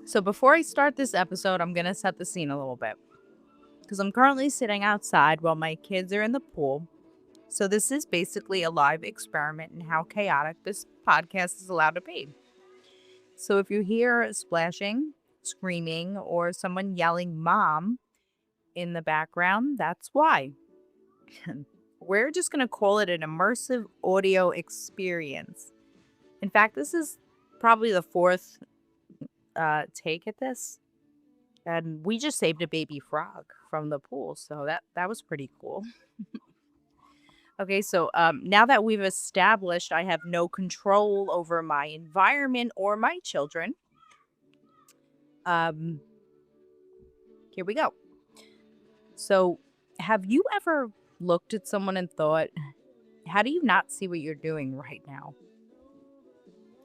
So before I start this episode, I'm going to set the scene a little bit because I'm currently sitting outside while my kids are in the pool. So this is basically a live experiment in how chaotic this podcast is allowed to be. So if you hear splashing, screaming, or someone yelling mom in the background, that's why. We're just going to call it an immersive audio experience. In fact, this is probably the fourth take at this. And we just saved a baby frog from the pool, so that was pretty cool. Okay, so now that we've established I have no control over my environment or my children, um, here we go. So, have you ever looked at someone and thought, "How do you not see what you're doing right now?"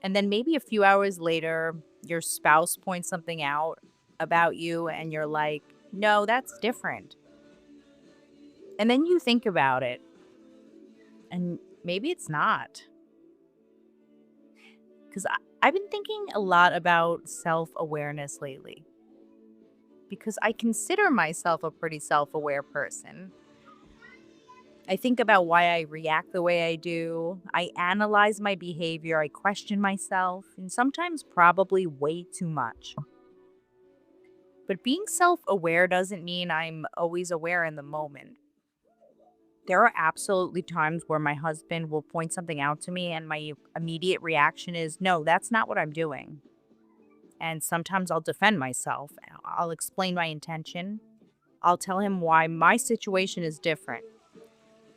And then maybe a few hours later, your spouse points something out about you, and you're like, "No, that's different." And then you think about it and maybe it's not. Because I've been thinking a lot about self awareness lately. Because I consider myself a pretty self aware person. I think about why I react the way I do. I analyze my behavior. I question myself, and sometimes probably way too much. But being self aware doesn't mean I'm always aware in the moment. There are absolutely times where my husband will point something out to me, and my immediate reaction is, no, that's not what I'm doing. And sometimes I'll defend myself. I'll explain my intention. I'll tell him why my situation is different.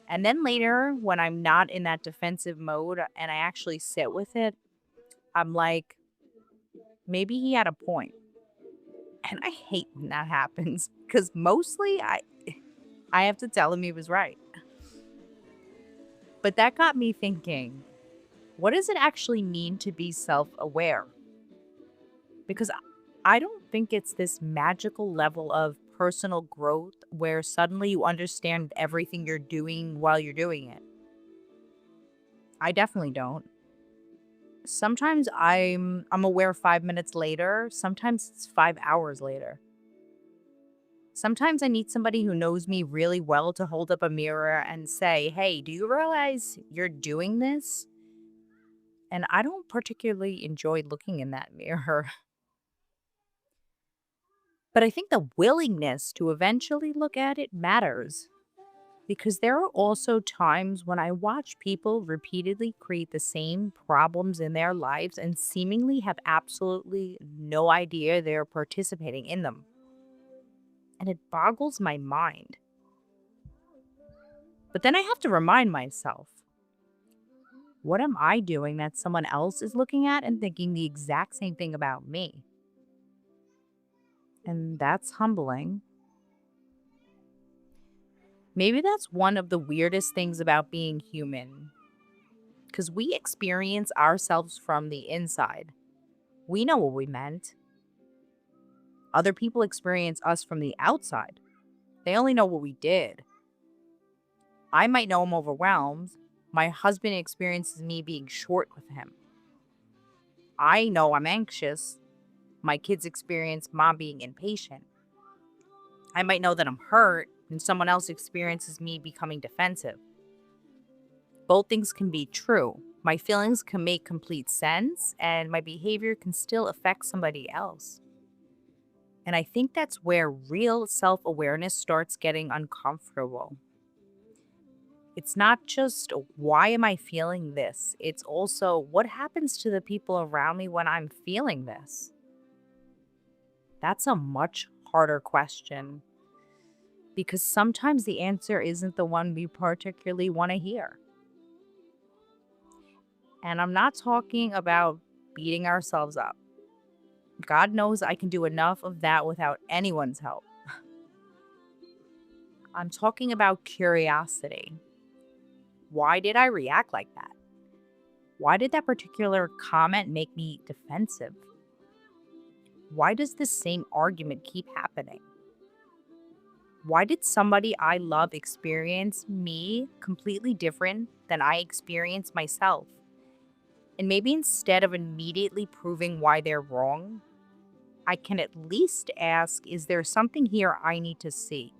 And then later, when I'm not in that defensive mode and I actually sit with it, I'm like, maybe he had a point. And I hate when that happens because mostly I have to tell him he was right. But that got me thinking, what does it actually mean to be self aware? Because I don't think it's this magical level of personal growth where suddenly you understand everything you're doing while you're doing it. I definitely don't. Sometimes I'm aware 5 minutes later, sometimes it's 5 hours later. Sometimes I need somebody who knows me really well to hold up a mirror and say, "Hey, do you realize you're doing this?" And I don't particularly enjoy looking in that mirror. But I think the willingness to eventually look at it matters because there are also times when I watch people repeatedly create the same problems in their lives and seemingly have absolutely no idea they're participating in them. And it boggles my mind. But then I have to remind myself, what am I doing that someone else is looking at and thinking the exact same thing about me? And that's humbling. Maybe that's one of the weirdest things about being human, because we experience ourselves from the inside. We know what we meant. Other people experience us from the outside. They only know what we did. I might know I'm overwhelmed. My husband experiences me being short with him. I know I'm anxious. My kids experience mom being impatient. I might know that I'm hurt, and someone else experiences me becoming defensive. Both things can be true. My feelings can make complete sense, and my behavior can still affect somebody else. And I think that's where real self awareness starts getting uncomfortable. It's not just why am I feeling this? It's also what happens to the people around me when I'm feeling this? That's a much harder question because sometimes the answer isn't the one we particularly want to hear. And I'm not talking about beating ourselves up. God knows I can do enough of that without anyone's help. I'm talking about curiosity. Why did I react like that? Why did that particular comment make me defensive? Why does this same argument keep happening? Why did somebody I love experience me completely different than I experienced myself? And maybe instead of immediately proving why they're wrong, I can at least ask, is there something here I need to see?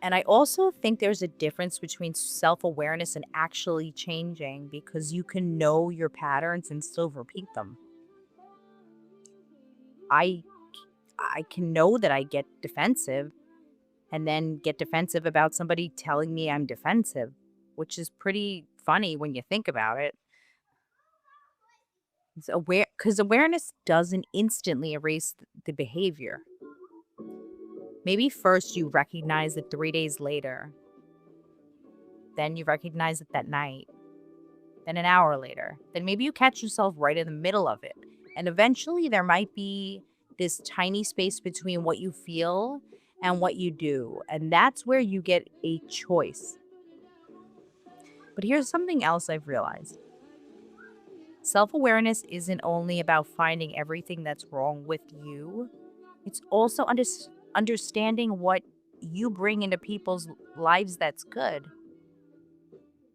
And I also think there's a difference between self awareness and actually changing because you can know your patterns and still repeat them. I I can know that I get defensive and then get defensive about somebody telling me I'm defensive, which is pretty funny when you think about it. It's aware because awareness doesn't instantly erase the behavior. Maybe first you recognize it 3 days later, then you recognize it that night, then an hour later, then maybe you catch yourself right in the middle of it. And eventually there might be this tiny space between what you feel and what you do. And that's where you get a choice. But here's something else I've realized. Self awareness isn't only about finding everything that's wrong with you, it's also understanding what you bring into people's lives that's good.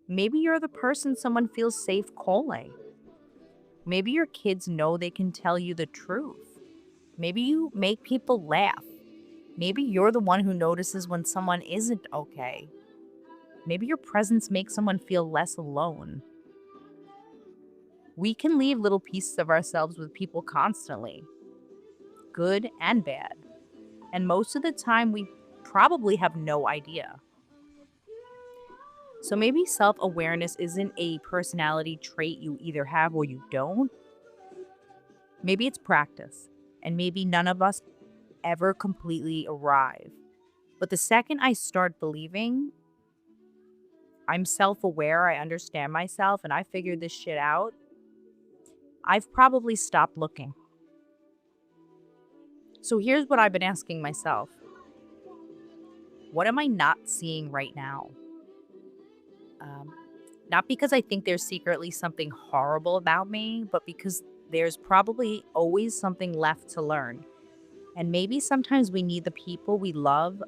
Maybe you're the person someone feels safe calling. Maybe your kids know they can tell you the truth. Maybe you make people laugh. Maybe you're the one who notices when someone isn't okay. Maybe your presence makes someone feel less alone. We can leave little pieces of ourselves with people constantly, good and bad. And most of the time, we probably have no idea. So maybe self awareness isn't a personality trait you either have or you don't. Maybe it's practice. And maybe none of us ever completely arrive. But the second I start believing I'm self aware, I understand myself, and I figured this shit out, I've probably stopped looking. So here's what I've been asking myself: what am I not seeing right now? Um, Not because I think there's secretly something horrible about me, but because there's probably always something left to learn. And maybe sometimes we need the people we love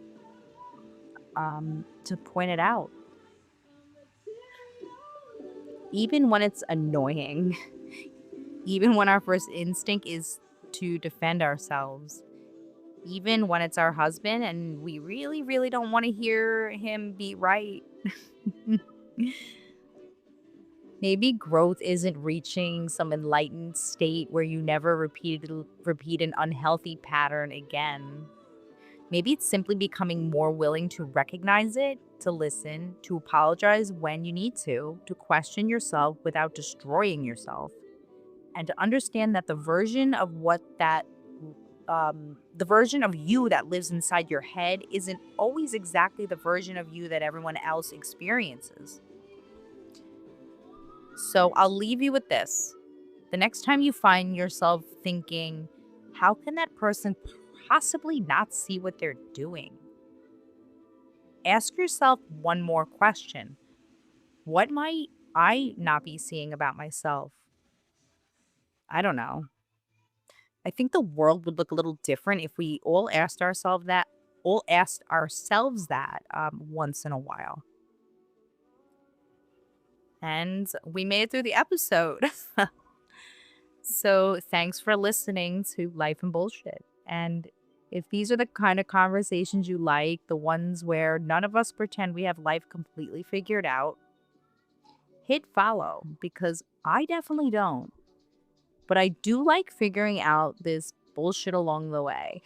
to point it out, even when it's annoying, even when our first instinct is to defend ourselves, even when it's our husband and we really, really don't want to hear him be right. Maybe growth isn't reaching some enlightened state where you never repeat an unhealthy pattern again. Maybe it's simply becoming more willing to recognize it, to listen, to apologize when you need to question yourself without destroying yourself, and to understand that the version of you that lives inside your head isn't always exactly the version of you that everyone else experiences. So I'll leave you with this. The next time you find yourself thinking, how can that person possibly not see what they're doing? Ask yourself one more question. What might I not be seeing about myself? I don't know. I think the world would look a little different if we all asked ourselves that once in a while. And we made it through the episode. So thanks for listening to Life and Bullshit. And if these are the kind of conversations you like, the ones where none of us pretend we have life completely figured out, hit follow because I definitely don't. But I do like figuring out this bullshit along the way.